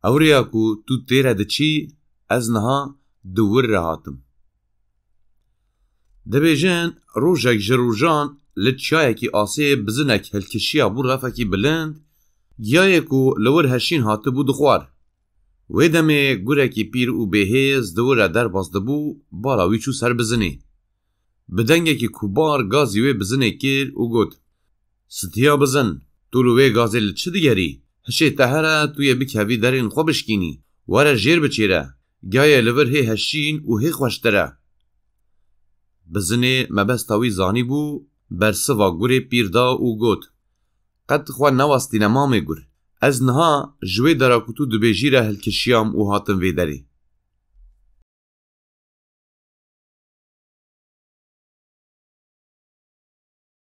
اوریا کو تو تیره دچی از نها دور رهاتم. دبیجن روژک جروجان لچایه کی آسه بزنک هلکشیا بو رفه کی بلند گیایه کو لور هشین هاته بو دخوار. ویدمه گوره کی پیر و بهیز دوره در بازده بو باراوی چو سر بزنی. بدنگه کی کوبار گازی وی بزنه کر و گود ستیا بزن طولو وی گازی لچه دیگری هشه تهره توی بکهوی درین خوبشکینی واره جیر بچیره گیایه لور هی هشین و هی خوشتره. بزنه مبستاوی زانی بو برسوا گوره پیر دا و گود قد خواه نواستی نمامه گر از نها جوی دراکتو دو بیجیره هلکشیام و هاتم ویداری.